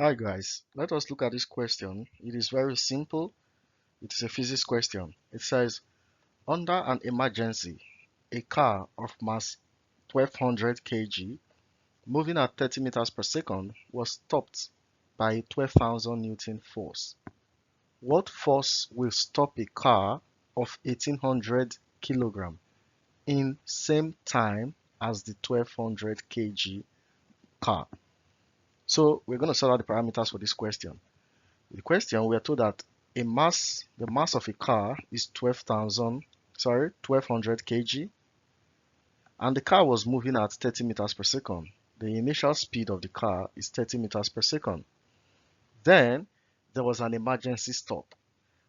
Hi guys, let us look at this question. It is very simple. It is a physics question. It says, under an emergency, a car of mass 1200 kg moving at 30 meters per second was stopped by a 12,000 Newton force. What force will stop a car of 1800 kilogram in same time as the 1200 kg car? So we're going to sort out the parameters for this question. The question, we are told that the mass of a car is 1200 kg, and the car was moving at 30 meters per second. The initial speed of the car is 30 meters per second. Then there was an emergency stop,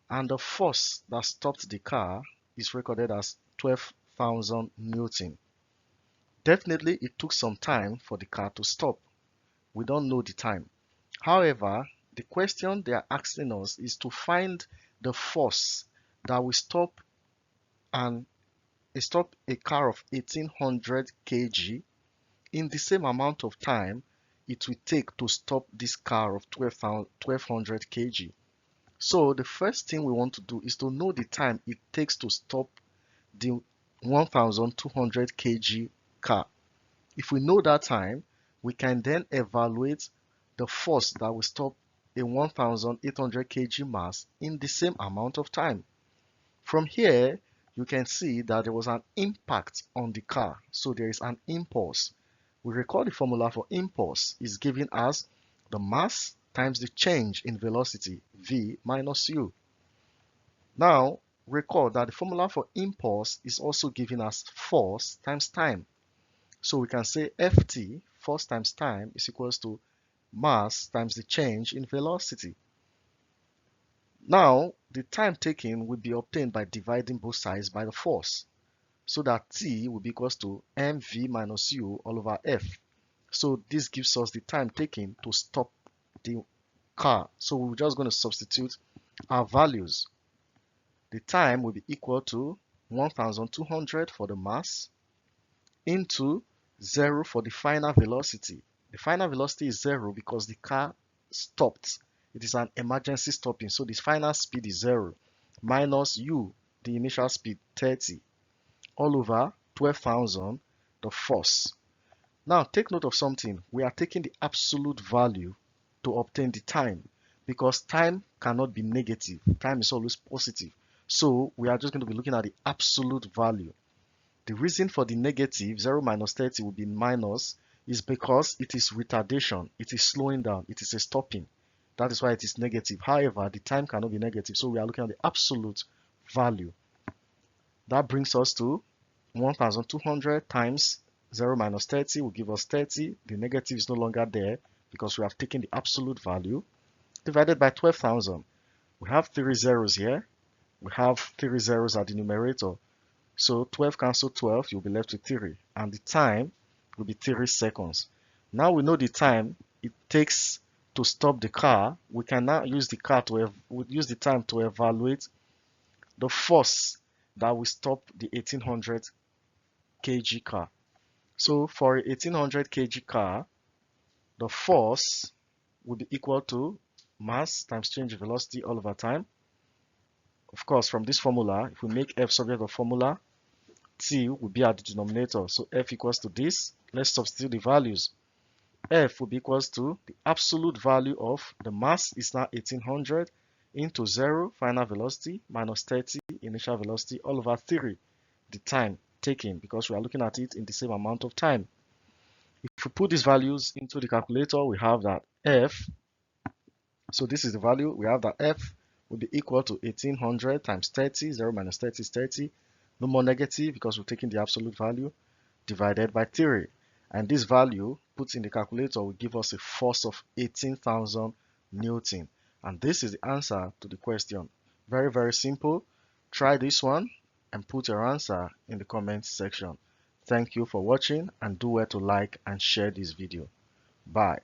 and the force that stopped the car is recorded as 12,000 Newton. Definitely, it took some time for the car to stop. We don't know the time. However, the question they are asking us is to find the force that will stop a car of 1800 kg in the same amount of time it will take to stop this car of 1200 kg. So the first thing we want to do is to know the time it takes to stop the 1200 kg car. If we know that time, we can then evaluate the force that will stop a 1800 kg mass in the same amount of time. From here, you can see that there was an impact on the car, so there is an impulse. We recall the formula for impulse is given as the mass times the change in velocity, v minus u. Now, recall that the formula for impulse is also given as force times time. So we can say Ft, force times time, is equals to mass times the change in velocity. Now, the time taken will be obtained by dividing both sides by the force, so that T will be equals to mv minus u all over F. So this gives us the time taken to stop the car. So we're just going to substitute our values. The time will be equal to 1200 for the mass into 0 for the final velocity. The final velocity is 0 because the car stopped. It is an emergency stopping, so the final speed is 0, minus u, the initial speed, 30, all over 12,000, the force. Now take note of something. We are taking the absolute value to obtain the time, because time cannot be negative. Time is always positive. So we are just going to be looking at the absolute value. The reason for the negative, 0 minus 30 will be minus, is because it is retardation. It is slowing down. It is a stopping. That is why it is negative. However, the time cannot be negative. So we are looking at the absolute value. That brings us to 1200 times 0 minus 30 will give us 30. The negative is no longer there because we have taken the absolute value, divided by 12,000. We have 3 zeros here. We have 3 zeros at the numerator. So 12 cancel 12, you'll be left with 3. And the time will be 3 seconds. Now we know the time it takes to stop the car. We can now use the time to evaluate the force that will stop the 1800 kg car. So for a 1800 kg car, the force will be equal to mass times change in velocity all over time. Of course, from this formula, if we make F subject of formula, T will be at the denominator. So F equals to this. Let's substitute the values. F will be equals to the absolute value of the mass is now 1800 into 0 final velocity minus 30 initial velocity all over 3 the time taken, because we are looking at it in the same amount of time. If we put these values into the calculator, we have that F, so this is the value, we have that F will be equal to 1800 times 30, 0 minus 30 is 30, no more negative because we're taking the absolute value, divided by 3. And this value put in the calculator will give us a force of 18,000 Newton. And this is the answer to the question. Very, very simple. Try this one and put your answer in the comment section. Thank you for watching, and do well to like and share this video. Bye.